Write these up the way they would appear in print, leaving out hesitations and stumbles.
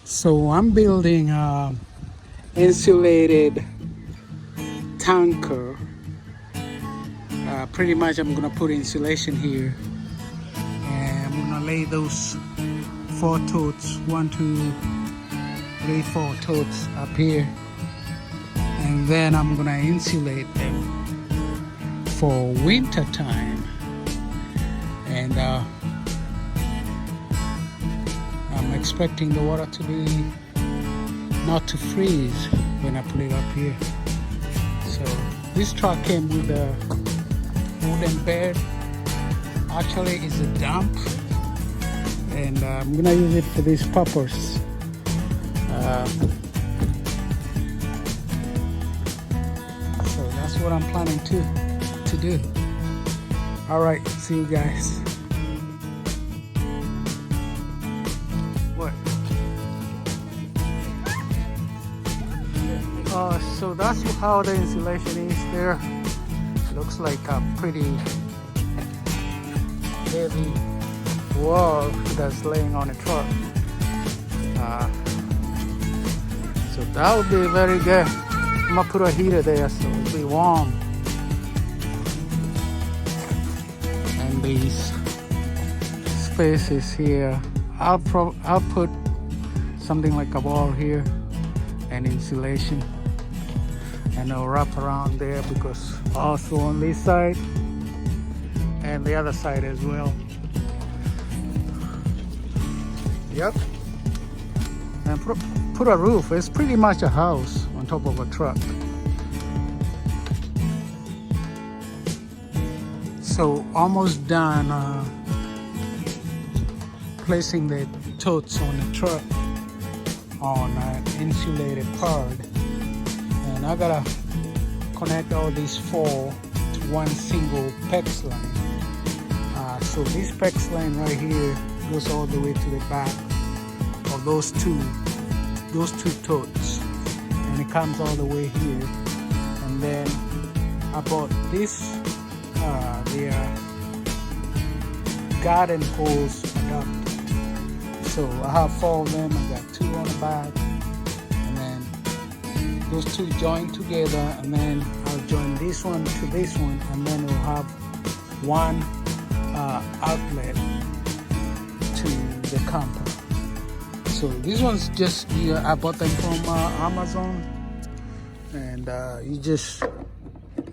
So I'm building a insulated tanker. Pretty much I'm gonna put insulation here, and I'm gonna lay those 4 totes, 1, 2, 3, 4 totes up here, and then I'm gonna insulate them for winter time. And I'm expecting the water to be not to freeze when I put it up here. So this truck came with a wooden bed. Actually it's a dump, and I'm gonna use it for this purpose. So that's what I'm planning to do. All right, see you guys. What? So that's how the insulation is there. Looks like a pretty heavy wall that's laying on a truck. So that would be very good. I'm gonna put a heater there so it'll be warm. And these spaces here, I'll put something like a wall here and insulation, and I'll wrap around there, because also on this side and the other side as well. Yep. And put a roof. It's pretty much a house on top of a truck. So almost done placing the totes on the truck on an insulated part. And I gotta connect all these 4 to one single PEX line. So this PEX line right here goes all the way to the back of those two totes, and it comes all the way here. And then I bought this garden hose adapter. So I have 4 of them. I got 2 on the back, and then those 2 join together, and then I'll join this one to this one, and then we'll have one outlet to the camper. So these ones just I bought them from Amazon, and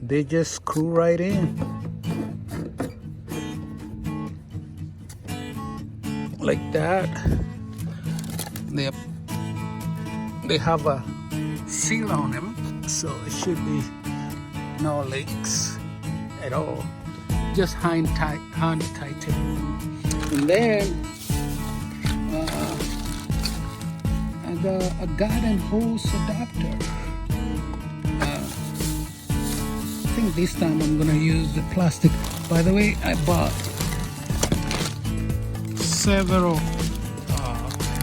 they just screw right in like that. They have a seal on them, so it should be no leaks at all. Just hand tighten. And then I got a garden hose adapter. I think this time I'm gonna use the plastic. By the way, I bought several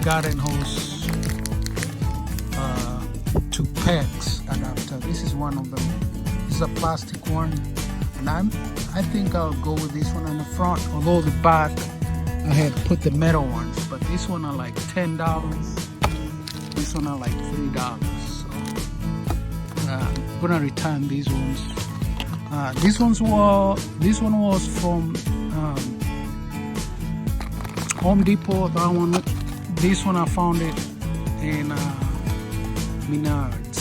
garden hose to PEX adapter. This is one of them. This is a plastic one, and I think I'll go with this one on the front. Although the back I had put the metal ones, but this one are like $10. This one are like $3. So I'm gonna return these ones. This one was from Home Depot. That one, this one I found it in Menards.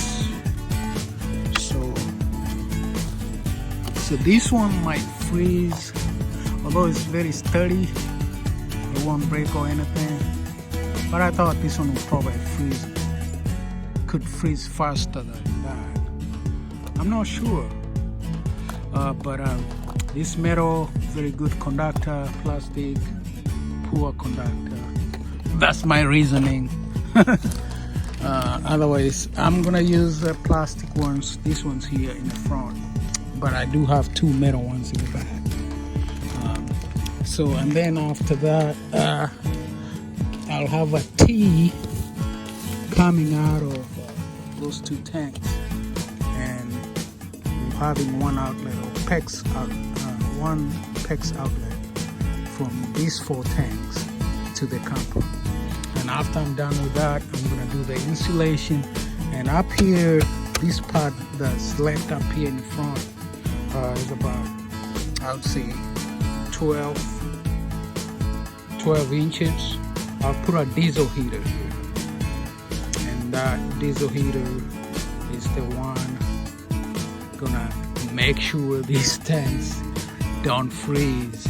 So this one might freeze, although it's very sturdy. It won't break or anything. But I thought this one would probably could freeze faster than that. I'm not sure. But this metal, very good conductor, plastic, poor conductor. That's my reasoning. Otherwise, I'm gonna use the plastic ones, these ones here in the front. But I do have 2 metal ones in the back. And then after that, I'll have a T coming out of those 2 tanks, and having one outlet or PEX one PEX outlet from these 4 tanks to the camper. And And after I'm done with that, I'm gonna do the insulation. And up here, this part that's left up here in the front is about, I would say, 12 inches. I'll put a diesel heater here, and that diesel heater is the one gonna make sure these tanks don't freeze.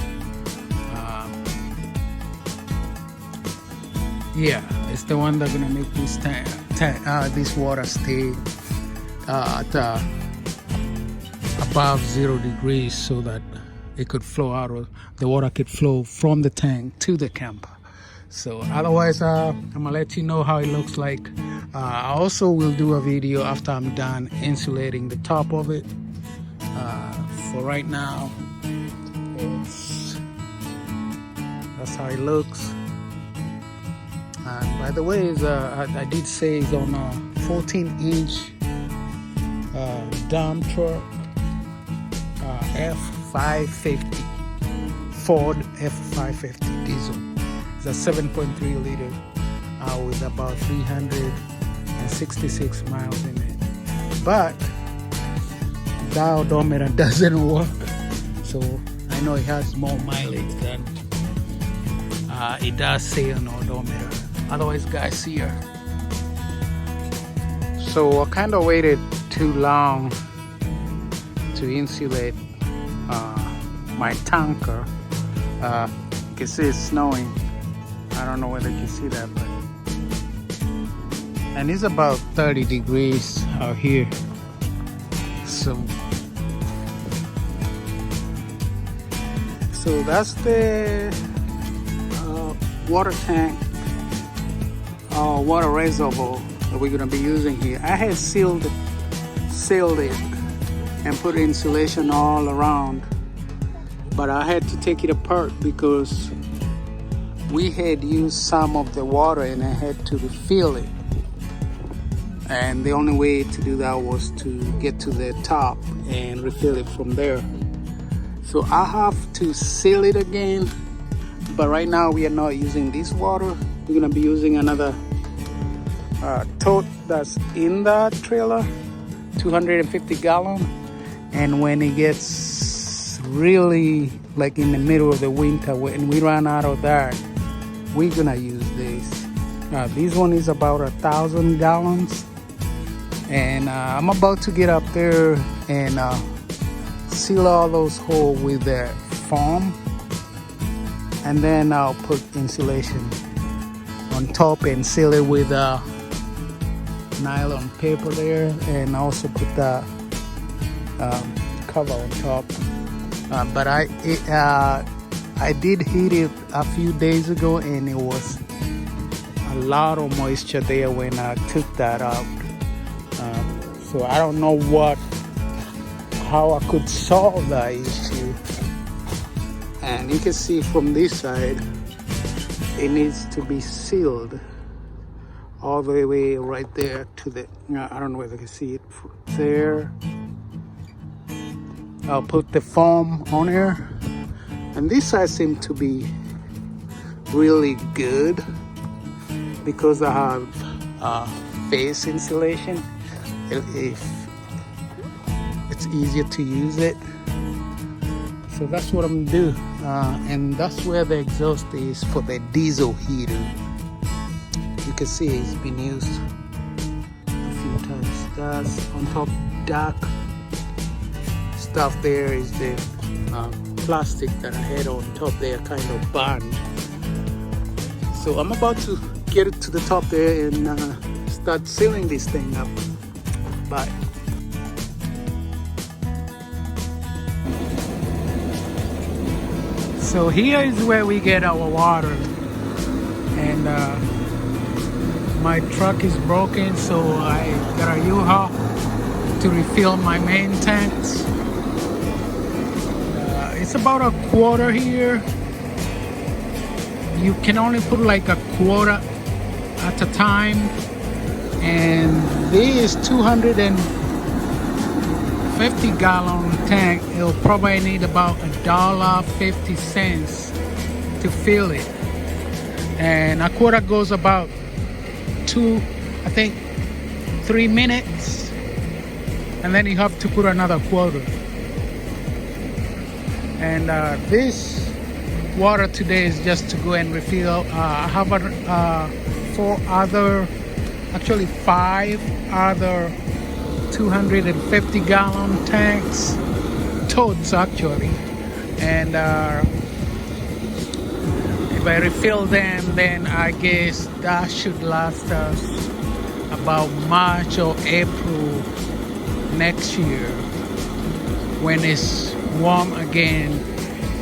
Yeah, it's the one that's gonna make this water stay at above 0 degrees, so that it could flow out, or the water could flow from the tank to the camper. So otherwise, I'm gonna let you know how it looks like. I also will do a video after I'm done insulating the top of it. For right now, that's how it looks. And by the way, I did say it's on a 14-inch dump truck, F550, Ford F550 diesel. It's a 7.3 liter with about 366 miles in it. But the odometer doesn't work, so I know it has more mileage than it does say on the odometer. Otherwise, guys, here. So I kind of waited too long to insulate my tanker. You can see it's snowing. I don't know whether you can see that, but and it's about 30 degrees out here. So that's the water tank, water reservoir that we're gonna be using here. I had sealed it and put insulation all around, but I had to take it apart because we had used some of the water and I had to refill it. And the only way to do that was to get to the top and refill it from there. So I have to seal it again, but right now we are not using this water. We're gonna be using another tote that's in the trailer, 250 gallon. And when it gets really like in the middle of the winter, when we run out of that, we're gonna use this. This one is about 1,000 gallons. And I'm about to get up there and seal all those holes with the foam, and then I'll put insulation on top and seal it with nylon paper there, and also put the cover on top. But I did heat it a few days ago, and it was a lot of moisture there when I took that out. So I don't know how I could solve that issue. And you can see from this side, it needs to be sealed all the way right there to the, I don't know whether you can see it there. I'll put the foam on here, and this side seems to be really good because I have face insulation. If it's easier to use it, so that's what I'm gonna do. And that's where the exhaust is for the diesel heater. You can see it's been used a few times. That's on top dark stuff there is the plastic that I had on top there, kind of burned. So I'm about to get it to the top there and start sealing this thing up. Bye. So here is where we get our water, and my truck is broken, so I got a U-Haul to refill my main tanks. It's about a quarter here. You can only put like a quarter at a time, and this 250 gallon tank, it'll probably need about $1.50 to fill it. and a quarter goes about 3 minutes, and then you have to put another quarter. And this water today is just to go and refill. I have 5 other 250-gallon tanks, totes actually, and if I refill them, then I guess that should last us about March or April next year, when it's warm again,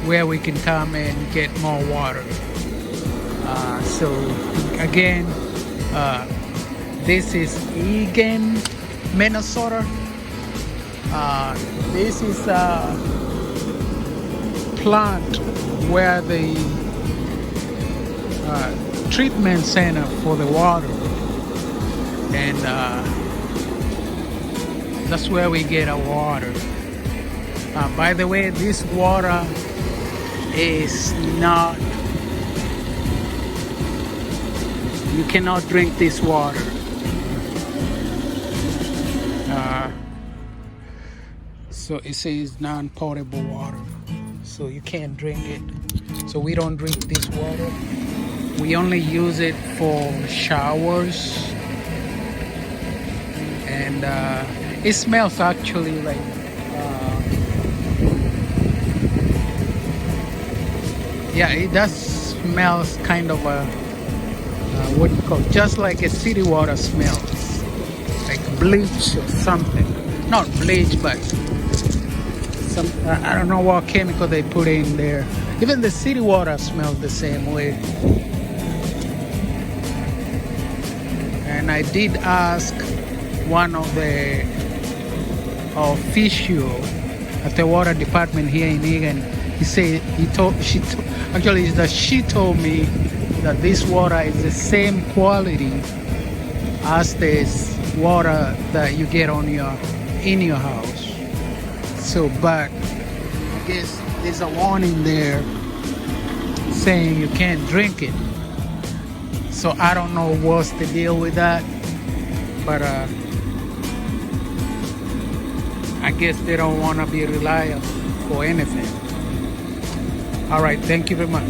where we can come and get more water. So again, this is Eagan, Minnesota. This is a plant where the treatment center for the water, and that's where we get our water. By the way, this water is not, you cannot drink this water. So it says non-potable water, so you can't drink it. So we don't drink this water. We only use it for showers, and it smells actually like yeah, it does smells kind of a what do you call it? Just like a city water smells, like bleach or something. Not bleach, but some I don't know what chemical they put in there. Even the city water smells the same way. And I did ask one of the official at the water department here in Eagan. He said she told me that this water is the same quality as this water that you get in your house. So, but I guess there's a warning there saying you can't drink it. So I don't know what's the deal with that, but I guess they don't want to be reliable for anything. All right, thank you very much.